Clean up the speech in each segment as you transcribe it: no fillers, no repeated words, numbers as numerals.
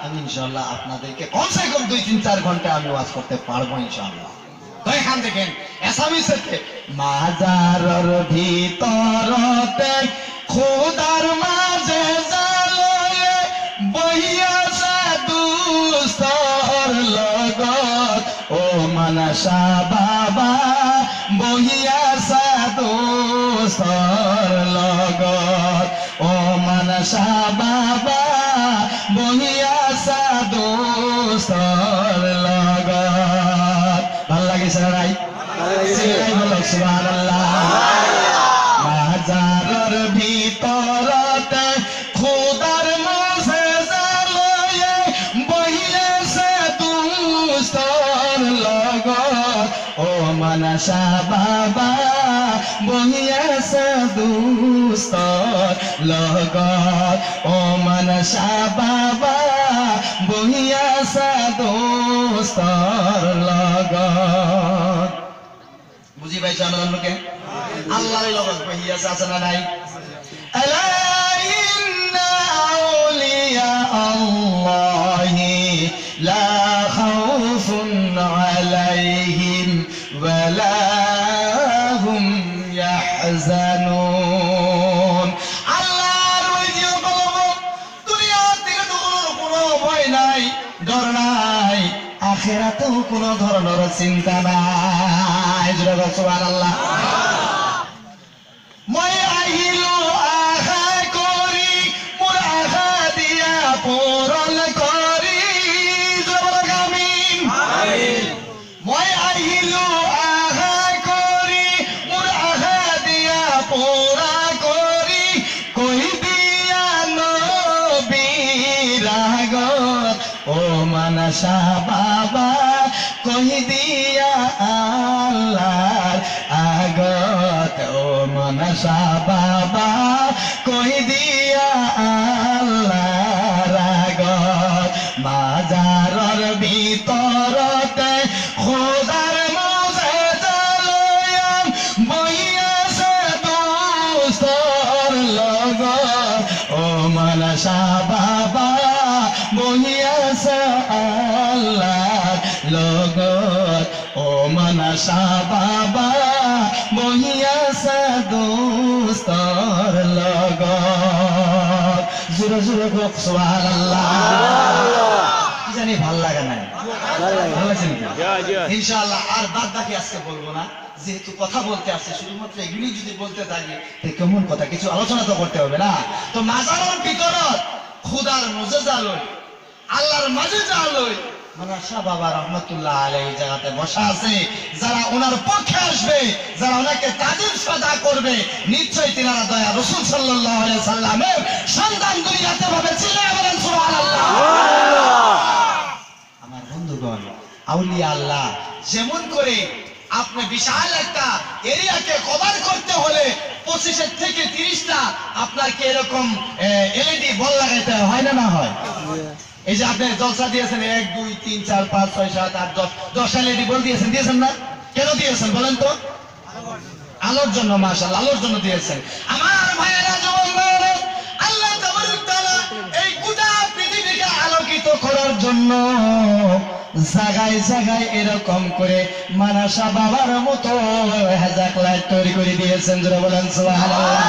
আমি ইনশাআল্লাহ আপনাদেরকে কমসে কম 2-3-4 ঘন্টা আমি ওয়াজ করতে পারবো ইনশাআল্লাহ। তো এখান দেখেন এসামিসেতে মাজারের ভিতরতে খোদার মাঝে জালয়ে বহিয়া সাধুস্তর লগত ও মানসা বাবা বহিয়া সাধুস্তর লগত ও মানসা বাবা বহিয়া সাধুস্তর লগত। ভাল লাগিছে না নাই? বলো সুবহানাল্লাহ। মাজারের ভিতরতে খোদার মাঝে জালয়ে বহিয়া সাধুস্তর লগত ও মানসা বাবা বহিয়া সাধুস্তর লগত ও মানসা বাবা বহিয়া সাধুস্তর লগত। বুঝি পাইছো আমাদেরকে? আল্লাহর লগত বহিয়া আছে না নাই? আলা ইন্না আউলিয়া আল্লাহি লা খাউফুন আলাইহিম ওয়া লা হুম ইয়াহজানুন। আল্লাহর ওলিও বলবো দুনিয়া থেকে কোনো ভয় নাই, ডর নাই, আখিরাতেও কোনো ধরনের চিন্তা নাই। জোরে সুবহানাল্লাহ। মই আহিলো আশা করি মোর আশা দিয়া পূরণ করি। মই আহিলো আশা করি মোর আশা দিয়া পুরা করি কই দিয়া নবীর আগত ও মানসা বাবা কই দিয়া আল্লাহর আগত ও মানসা বাবা কই দিয়া আল্লাহর আগত। মাজারের ভিতরতে খোদার মাঝে জালয়া বহিয়া সাধুস্তর লগত ও মানসা বাবা বহিয়া আল্লাহর লগত ও মানসা বাবা বহিয়া সাধুস্তর লগত। জোরে জোরে হোক সুবহানাল্লাহ। কি জানি ভাল লাগে না? ইনশাআল্লাহ আর বাদ বাকি আজকে বলবো না, যেহেতু কথা বলতে আসছে শুধুমাত্র এগুলি যদি বলতে থাকি কেমন কথা, কিছু আলোচনা তো করতে হবে না। তো মাজারের ভিতরত খুদার মুজিজা লই আল্লাহর মাঝে যা লই মানসা বাবা রহমতুল্লাহ আলাইহি জায়গাতে বসা আছে। যারা ওনার পক্ষে আসবে, যারা ওনাকে তাজিম সদা করবে, নিশ্চয়ই তিনারা দয়া রাসূল সাল্লাল্লাহু আলাইহি সাল্লামের সন্তান দুনিয়াতে পাবে। চিল্লায়ে বলেন সুবহানাল্লাহ। আমার বন্ধুগণ, আউলিয়া আল্লাহ যেমন করে আপনি বিশাল একটা এরিয়াকে কভার করতে হলে 25 থেকে 30টা আপনাকে এরকম এলইডি বল লাগাইতে হয় না? না হয়? এই যে আপনি জলসা দিয়েছেন 1 2 3 4 5 6 7 8 10 এলইডি বল দিয়েছেন না? কেন দিয়েছেন বলেন তো? আলোর জন্য। মাশাআল্লাহ, আলোর জন্য দিয়েছেন। আমার ভাইয়েরা, যুবক ভাইয়েরা, আল্লাহ তাবারক তাআলা এই গোটা পৃথিবীকে আলোকিত করার জন্য জায়গায় জায়গায় এরকম করে মানসা বাবার মতো হেজাক লাইট তৈরি করে দিয়েছেন। যারা বলেন সুবহানাল্লাহ।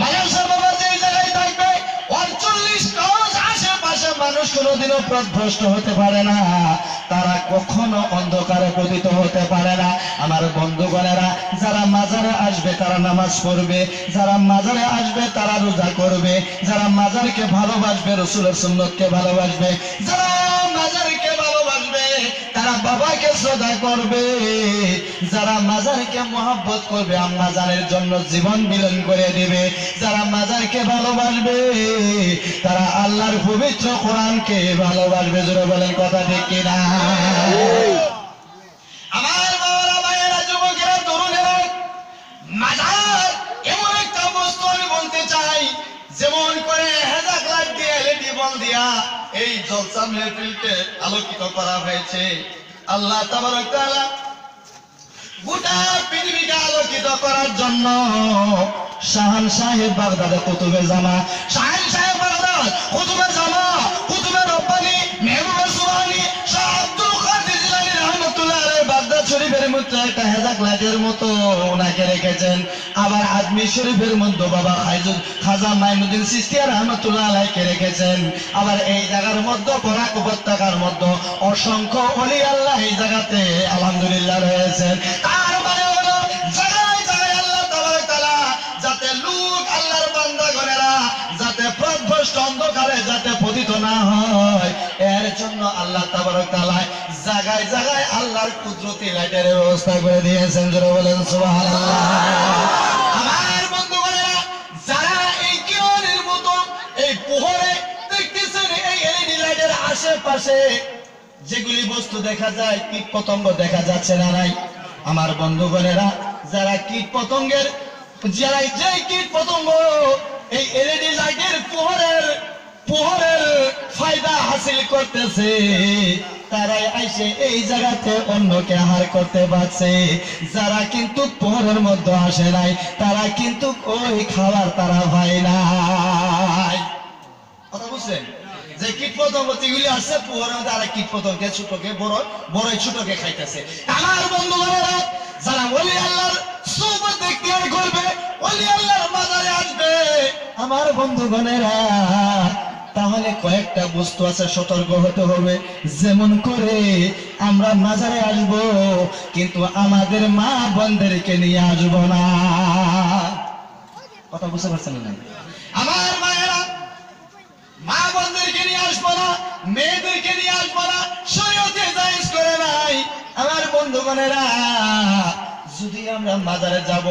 মানসা বাবা যে জায়গায় থাকবে 48 গজ আশেপাশে মানুষ কোনোদিনও পথভ্রষ্ট হতে পারে না, তারা কখনো অন্ধকারে পতিত হতে পারে না। আমার বন্ধুগণেরা, যারা মাজারে আসবে তারা নামাজ পড়বে, যারা মাজারে আসবে তারা রোজা করবে, যারা মাজারকে ভালোবাসবে, রাসূলের সুন্নতকে ভালোবাসবে, যারা মাজারকে ভালোবাসবে তারা বাবাকে শ্রদ্ধা করবে, যারা মাজারকে মহব্বত করবে আম্মা জানের জন্য জীবন বিলীন করে দিবে, যারা মাজারকে ভালোবাসবে তারা আল্লাহর পবিত্র কোরআনকে ভালোবাসবে। জোরে বলেন কথা ঠিক কিনা? আমার বাবারা, ভাইয়েরা, যুবকেরা, তরুণেরা, মাজার এমন একটা বস্তু আমি বলতে চাই, যেমন করে হেজাক লাইট দিয়ে এলইডি বল দিয়া এই জলসা মেহফিলকে আলোকিত করা হয়েছে। আল্লাহ তাবারক তাআলা গোটা পৃথিবীকে আলোকিত করার জন্য শাহান সাহেব বাগদাদে কুতুবে জামা, শাহান সাহেব বাগদাদ কুতুবে জামা, কুতুবে একটা হেজাক লাইটের মতো ওনাকে রেখেছেন। আবার আজমির শরীফের মধ্যে বাবা খাজা মাইনুদ্দিন চিশতিয়া রহমাতুল্লাহ আলাইহিকে রেখেছেন। আবার এই জায়গার মধ্যে বরাক উপত্যকার মধ্যে অসংখ্য ওলি আল্লাহ এই জায়গাতে আলহামদুলিল্লাহ রয়েছেন। তার মানে হলো জায়গায় জায়গায় আল্লাহ তাবারক তাআলা যাতে লোক আল্লাহর বান্দাগণেরা যাতে পথভ্রষ্ট অন্ধকারে যাতে পতিত না হয়, এর জন্য আল্লাহ তাবারক তাআলা জায়গায় জায়গায় আল্লাহর কুদরতি লাইটের ব্যবস্থা করে দিয়েছেন। জোরে বলেন সুবহানাল্লাহ। আমার বন্ধুগণেরা, যারা এই কিরণের মতো এই পোহরে দেখতেছেন এই এলইডি লাইটের আশেপাশে যেগুলি বস্তু দেখা যায়, কীট পতঙ্গ দেখা যাচ্ছে না নাই? আমার বন্ধুগণেরা, যারা কীট পতঙ্গের যে কীট পতঙ্গ এই এলইডি লাইটের পোহরের ফায়দা হাসিল করতেছে, তারাই আইসে এই জায়গাতে অন্যকে আহার করতে পারছে। যারা কিন্তু পোহরের মধ্যে আসে নাই, তারা কিন্তু ওই খাবার তারা পায় নাই। কথা বুঝছেন? যে কীট পতঙ্গ যেগুলি আসছে পোহরের মধ্যে, আর কীট পতঙ্গে ছোটকে বড় ছোটকে খাইতেছে। আমার বন্ধুগণেরা, যারা ওলি আল্লাহর সুবহান দেখতে করবে, ওলি আল্লাহর মাজারে আসবে, আমার বন্ধুগণেরা, তাহলে কয়েকটা বস্তু আছে, সতর্ক হতে হবে। যেমন করে আমরা মাজারে আসব, কিন্তু আমাদের মা বোনদেরকে নিয়ে আসব না। কথা বুঝতে পারছেন না? আমার মায়েরা, মা বোনদেরকে নিয়ে আসবো না, মেয়েদেরকে নিয়ে আসবো না, শরীয়তে জায়েজ করে নাই। আমার বন্ধুগণেরা, যদি আমরা মাজারে যাব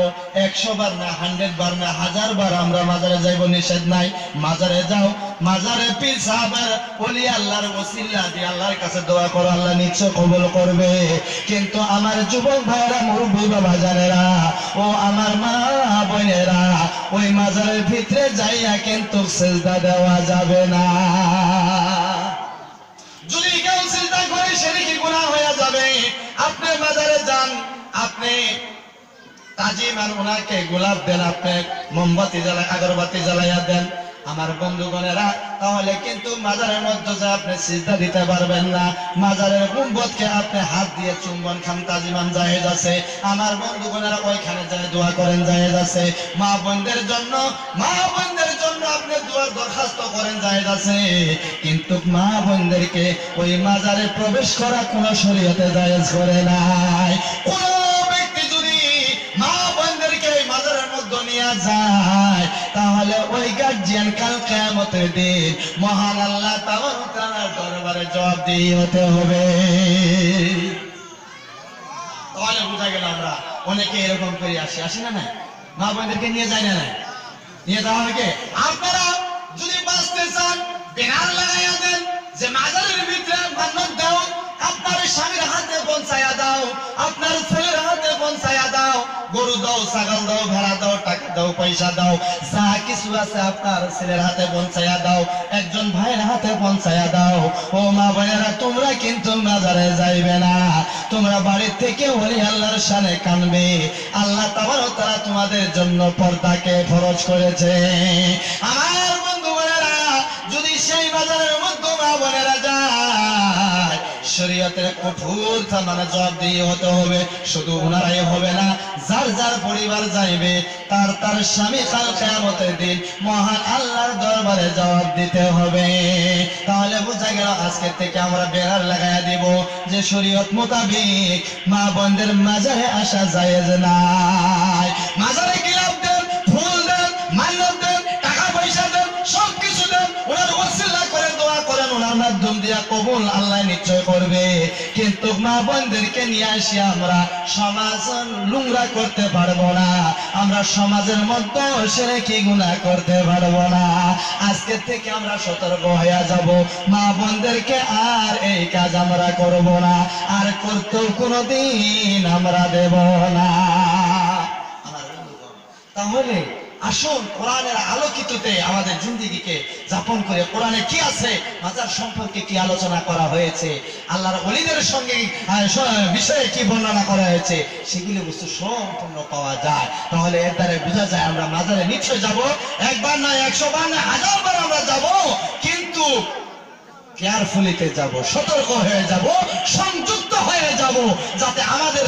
100 বার না, 100 বার না, 1000 বার আমরা মাজারে যাইব, নিষেধ নাই। মাজারে যাও, মাজারে পীর সাহেবের ওলি আল্লাহর ওসিলা দিয়ে আল্লাহর কাছে দোয়া করো, আল্লাহ নিশ্চয় কবুল করবে। কিন্তু আমার যুবক ভাইরা, মুরব্বী বাবা জানেরা, ও আমার মা বোনেরা, ওই মাজারের ভিতরে যাইয়া কিন্তু সিজদা দেওয়া যাবে না। যদি কেউ সিজদা করে শিরকি গুনাহ হয়ে যাবে। আপনি মাজারে যান, আপনি তাজিমান ওনাকে গোলাপ দেন, আপনি মোমবাতি জ্বালায়, আগরবাতি জ্বালাইয়া দেন। আমার বন্ধুগণেরা, তাহলে কিন্তু মাজারের মধ্যে যে আপনি সিজদা দিতে পারবেন না। মাজারের গুম্বদকে আপনি হাত দিয়ে চুম্বন খান, তাজিমান জায়েজ আছে। আমার বন্ধুগণেরা, ওইখানে যায় দোয়া করেন, জায়েজ আছে। মা বোনদের জন্য আপনি দোয়ার দরখাস্ত করেন, জায়েজ আছে। কিন্তু মা বোনদেরকে ওই মাজারে প্রবেশ করা কোন শরীয়তে জায়েজ করে নাই। কোন ব্যক্তি যদি মা বোনদেরকে ওই মাজারের মধ্যে নিয়ে যায়, তাহলে ওই গার্জিয়ান কাল কিয়ামতের দিন মহান আল্লাহ তাআলার দরবারে জবাবদিহি হতে হবে। তাহলে বুঝা গেল আমরা অনেকে এরকম করে আসি না, না মা বোনদেরকে নিয়ে যায় না, নিয়ে যাওয়া হবে। আপনারা যদি বাঁচতে চান, ব্যানার লাগাইয়া দেন যে মাজারের ভিতরে মান্নত দাও, আপনার স্বামীর হাতে পৌঁছায়া দাও, আপনার ছেলের হাতে পৌঁছায়া দাও, গরু দাও, ছাগল দাও, ভেড়া দাও, টাকা দাও, পয়সা দাও, যা কিছু আছে আপনার ছেলের হাতে পৌঁছায়া দাও, একজন ভাইয়ের হাতে পৌঁছায়া দাও। ও মা বোনেরা, তোমরা কিন্তু মাজারে যাইবে না, তোমরা বাড়ির থেকে ওলি আল্লাহর শানে কানবে। আল্লাহ তাবারক তাআলা তোমাদের জন্য পর্দাকে ফরজ করেছে। আমার বন্ধুগণেরা, যদি সেই বাজারের মধ্যে মা বোনেরা যায়, শরীয়তের কঠোর মানে জবাবদিহি হতে হবে। শুধু ওনারাই হবে না, যার যার পরিবার যাইবে, তার স্বামী কাল কিয়ামতের দিন মহান আল্লাহর দরবারে জবাব দিতে হবে। তাহলে বোঝা গেল, আজকে থেকে আমরা ব্যানার লাগাইয়া দিব যে শরীয়ত মোতাবেক মা বোনদের মাজারে আসা জায়েজ নাই। মাজারে গিলাপ দেন, ফুল দেন, মান্যত দেন, টাকা পয়সা দেন, সব কিছু দেন, ওনার ওসিলা করে দোয়া করেন, ওনার মাধ্যম দিয়া কবুল আল্লাহ নিশ্চয় করবে। কিন্তু মা বোনদেরকে নিয়ে আসি আমরা সমাজ লুংরা করতে পারবো না, আমরা সমাজের মধ্যে শিরকি গুনাহ করতে পারবো না। আজকে থেকে আমরা সতর্ক হয়ে যাব, মা বোনদেরকে আর এই কাজ আমরা করব না, আর করতেও কোনোদিন আমরা দেব না। তাহলে আসুন কোরআনের আলোকিততে আমাদের জিন্দেগিকে যাপন করে, কোরআনে কি আছে, মাজার সম্পর্কে কি আলোচনা করা হয়েছে, আল্লাহর ওলিদের সঙ্গে বিষয়ে কি বর্ণনা করা হয়েছে, সেগুলি বস্তু সম্পূর্ণ পাওয়া যায়। তাহলে এর দ্বারা বোঝা যায় আমরা মাজারে নিশ্চয় যাব, একবার না, 100 বার না, 1000 বার আমরা যাব, কিন্তু কেয়ারফুলিতে যাব, সতর্ক হয়ে যাব, সংযুক্ত হয়ে যাব, যাতে আমাদের